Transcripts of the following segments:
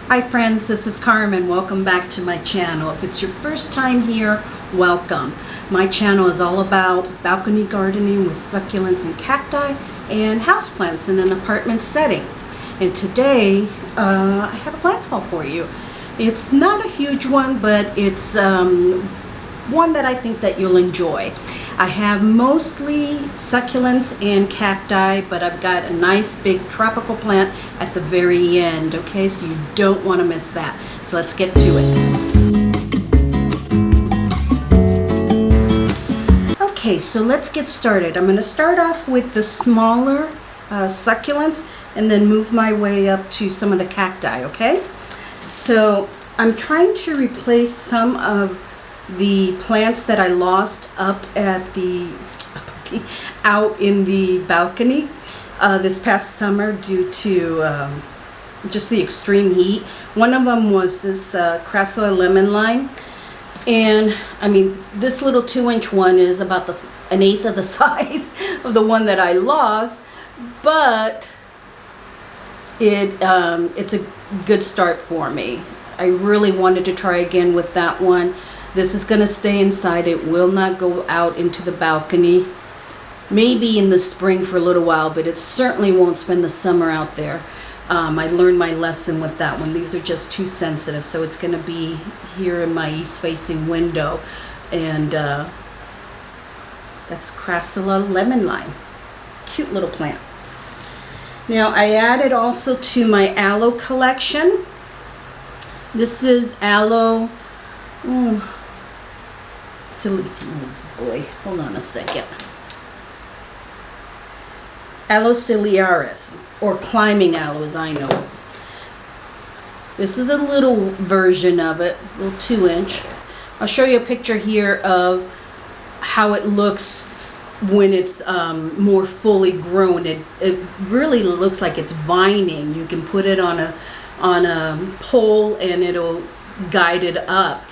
Hi friends, this is Carmen. Welcome back to my channel. If it's your first time here, welcome. My channel is all about balcony gardening with succulents and cacti and houseplants in an apartment setting. And today I have a plant haul for you. It's not a huge one, but it's one that I think that you'll enjoy. I have mostly succulents and cacti, but I've got a nice big tropical plant at the very end, okay? So you don't want to miss that. So let's get to it. Okay, so let's get started. I'm going to start off with the smaller succulents and then move my way up to some of the cacti, okay? So I'm trying to replace some of the plants that I lost up at out in the balcony this past summer due to just the extreme heat. One of them was this CRASSULA lemon lime, and I mean this little 2-inch one is about an eighth of the size of the one that I lost, but it's a good start for me. I really wanted to try again with that one. This is going to stay inside. It will not go out into the balcony. Maybe in the spring for a little while, but it certainly won't spend the summer out there. I learned my lesson with that one. These are just too sensitive, so it's going to be here in my east-facing window. And that's CRASSULA lemon lime. Cute little plant. Now, I added also to my aloe collection. This is aloe. Oh boy, hold on a second. Aloe CILIARIS, or climbing aloe as I know it. This is a little version of it, a little 2-inch. I'll show you a picture here of how it looks when it's more fully grown. It really looks like it's vining. You can put it on a pole and it'll guide it up.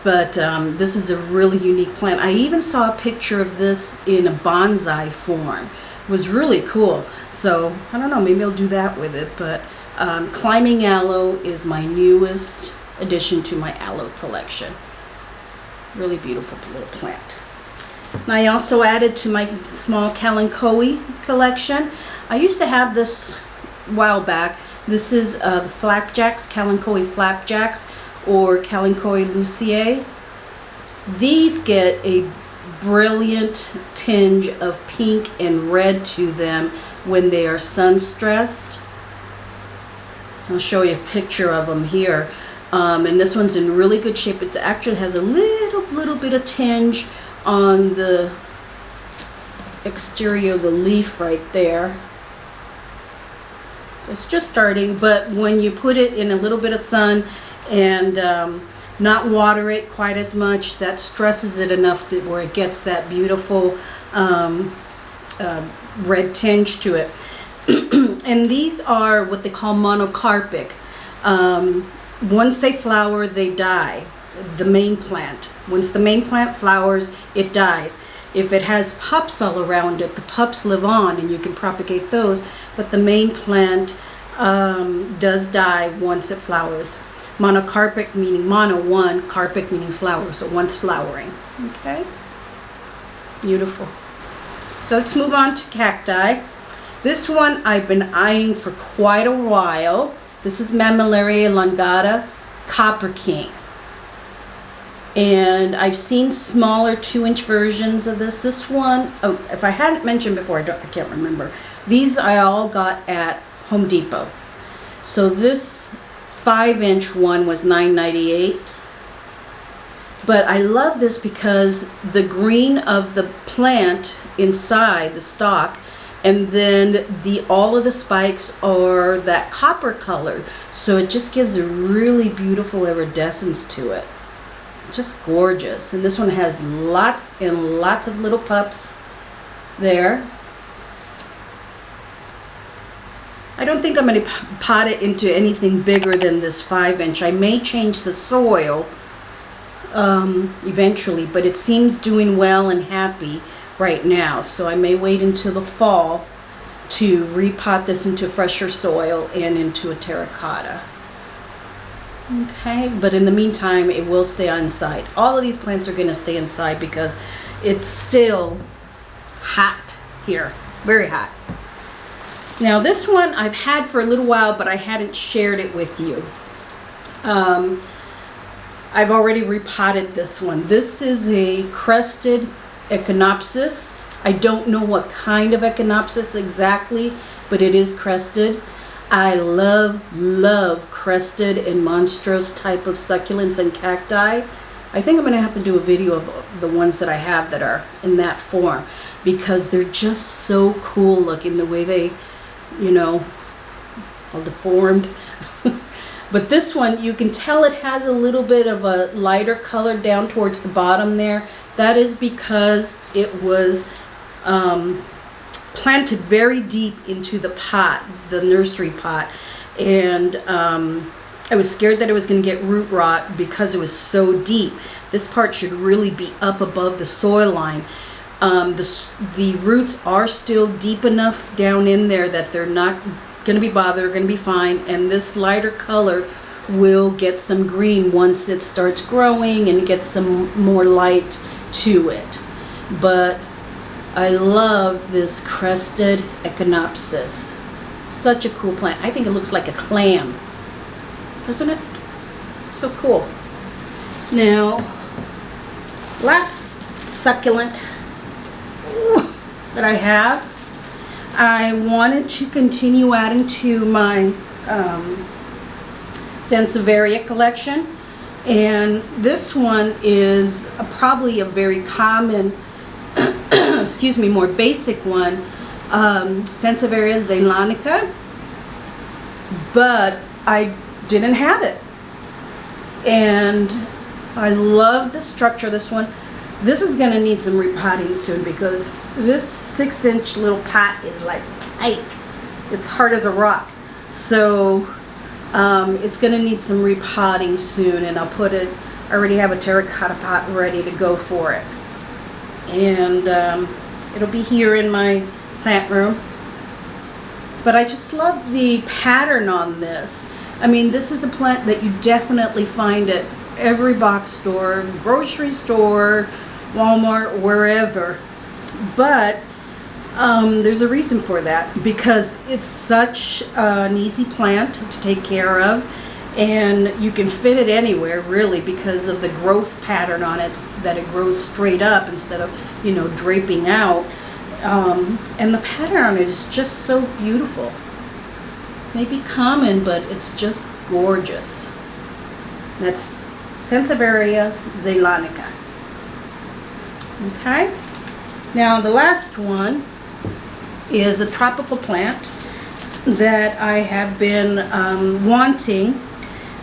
But this is a really unique plant. I even saw a picture of this in a bonsai form. It was really cool. So I don't know, maybe I'll do that with it. But climbing aloe is my newest addition to my aloe collection. Really beautiful little plant. And I also added to my small KALANCHOE collection. I used to have this a while back. This is the flapjacks, KALANCHOE flapjacks, or KALANCHOE LUCIAE. These get a brilliant tinge of pink and red to them when they are sun stressed. I'll show you a picture of them here. And this one's in really good shape. It actually has a little bit of tinge on the exterior of the leaf right there. So it's just starting, but when you put it in a little bit of sun and not water it quite as much, that stresses it enough that where it gets that beautiful red tinge to it. And these are what they call monocarpic. Once they flower, they die. The main plant. Once the main plant flowers, it dies. If it has pups all around it, the pups live on and you can propagate those, but the main plant does die once it flowers. Monocarpic meaning mono, one, carpic meaning flower, so once flowering. Okay? Beautiful. So let's move on to cacti. This one I've been eyeing for quite a while. This is MAMILLARIA elongata, Copper King. And I've seen smaller 2-inch versions of this. This one, oh, if I hadn't mentioned before, I can't remember. These I all got at Home Depot. So this 5-inch one was $9.98. But I love this because the green of the plant inside the stalk, and then all of the spikes are that copper color. So it just gives a really beautiful iridescence to it. Just gorgeous. And this one has lots and lots of little pups there. I don't think I'm going to pot it into anything bigger than this 5-inch. I may change the soil eventually, but it seems doing well and happy right now. So I may wait until the fall to repot this into fresher soil and into a terracotta. Okay, but in the meantime, it will stay inside. All of these plants are going to stay inside because it's still hot here, very hot. Now this one I've had for a little while, but I hadn't shared it with you. I've already repotted this one. This is a crested ECHINOPSIS. I don't know what kind of ECHINOPSIS exactly, but it is crested. I love crested and monstrose type of succulents and cacti. I think I'm going to have to do a video of the ones that I have that are in that form, because they're just so cool looking, the way they, you know, are deformed. But this one, you can tell it has a little bit of a lighter color down towards the bottom there. That is because it was planted very deep into the pot, the nursery pot. And I was scared that it was going to get root rot because it was so deep. This part should really be up above the soil line. The roots are still deep enough down in there that they're not going to be bothered, they're going to be fine. And this lighter color will get some green once it starts growing and gets some more light to it. But I love this crested ECHINOPSIS. Such a cool plant. I think it looks like a clam, doesn't it? So cool. Now, last succulent that I have, I wanted to continue adding to my SANSEVIERIA collection, and this one is probably a very common, excuse me, more basic one, SANSEVIERIA ZEYLANICA, but I didn't have it, and I love the structure of this one. This is going to need some repotting soon because this 6-inch little pot is like tight. It's hard as a rock. So it's going to need some repotting soon, and I'll put it, I already have a terracotta pot ready to go for it. And it'll be here in my plant room. But I just love the pattern on this. I mean, this is a plant that you definitely find at every box store, grocery store, Walmart, wherever. But there's a reason for that, because it's such an easy plant to take care of, and you can fit it anywhere really because of the growth pattern on it, that it grows straight up instead of, you know, draping out. And the pattern on it is just so beautiful. Maybe common, but it's just gorgeous. That's SANSEVIERIA ZEYLANICA. Okay, now the last one is a tropical plant that I have been wanting,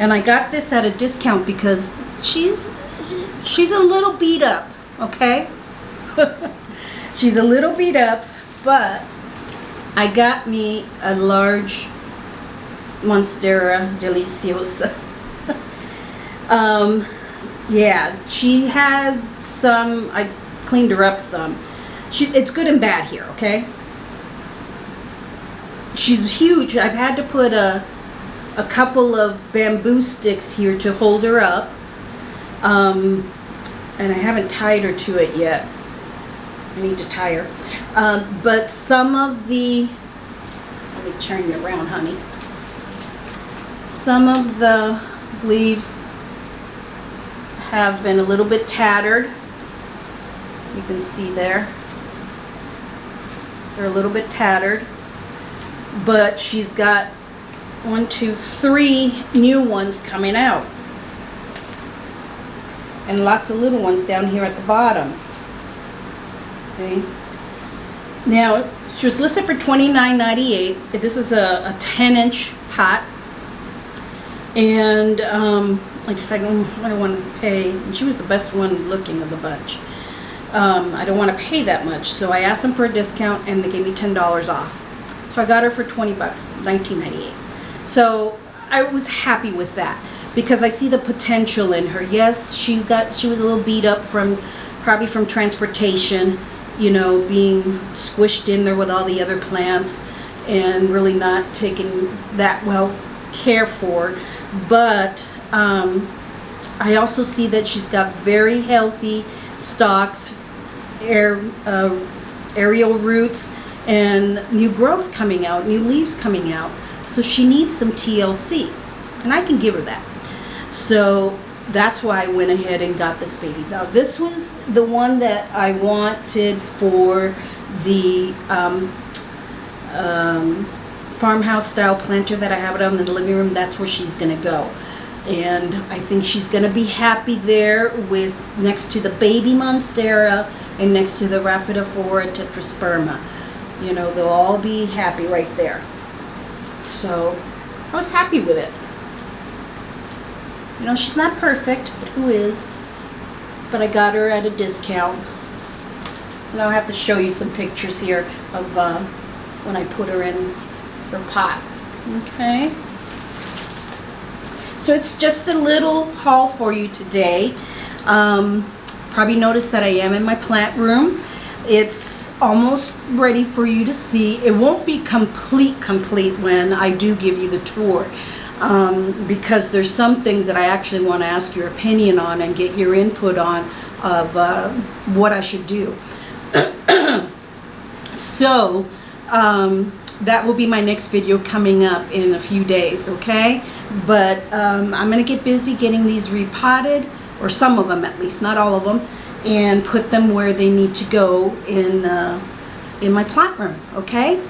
and I got this at a discount because she's a little beat up, okay? She's a little beat up, but I got me a large Monstera DELICIOSA. Yeah, she had some, I cleaned her up some. It's good and bad here, okay? She's huge. I've had to put a couple of bamboo sticks here to hold her up. And I haven't tied her to it yet. I need to tie her. But some of the, let me turn you around, honey. Some of the leaves have been a little bit tattered. You can see there. They're a little bit tattered. But she's got 1, 2, 3 new ones coming out. And lots of little ones down here at the bottom. Okay. Now, she was listed for $29.98. This is a 10-inch pot. And I just said, I don't want to pay. And she was the best one looking of the bunch. I don't want to pay that much. So I asked them for a discount, and they gave me $10 off. So I got her for 20 bucks, $19.98. So I was happy with that because I see the potential in her. Yes, she was a little beat up probably from transportation, you know, being squished in there with all the other plants and really not taken that well care for. but I also see that she's got very healthy stalks, aerial roots, and new growth coming out, new leaves coming out. So she needs some TLC, and I can give her that. So that's why I went ahead and got this baby. Now this was the one that I wanted for the farmhouse style planter that I have it on in the living room. That's where she's gonna go. And I think she's gonna be happy there with next to the baby Monstera and next to the Rhaphidophora tetrasperma. You know, they'll all be happy right there. So I was happy with it. You know, she's not perfect, but who is? But I got her at a discount. And I'll have to show you some pictures here of when I put her in her pot. Okay. So it's just a little haul for you today. Probably noticed that I am in my plant room. It's almost ready for you to see. It won't be complete when I do give you the tour, because there's some things that I actually want to ask your opinion on and get your input on of what I should do. So that will be my next video coming up in a few days, okay? But I'm going to get busy getting these repotted, or some of them at least, not all of them, and put them where they need to go in my plant room, okay?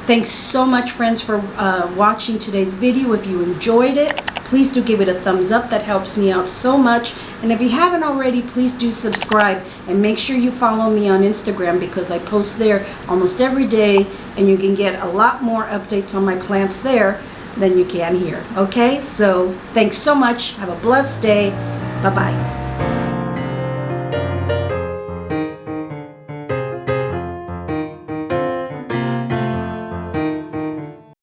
Thanks so much, friends, for watching today's video. If you enjoyed it, please do give it a thumbs up. That helps me out so much. And if you haven't already, please do subscribe, and make sure you follow me on Instagram, because I post there almost every day, and you can get a lot more updates on my plants there than you can here. Okay, so thanks so much. Have a blessed day. Bye-bye.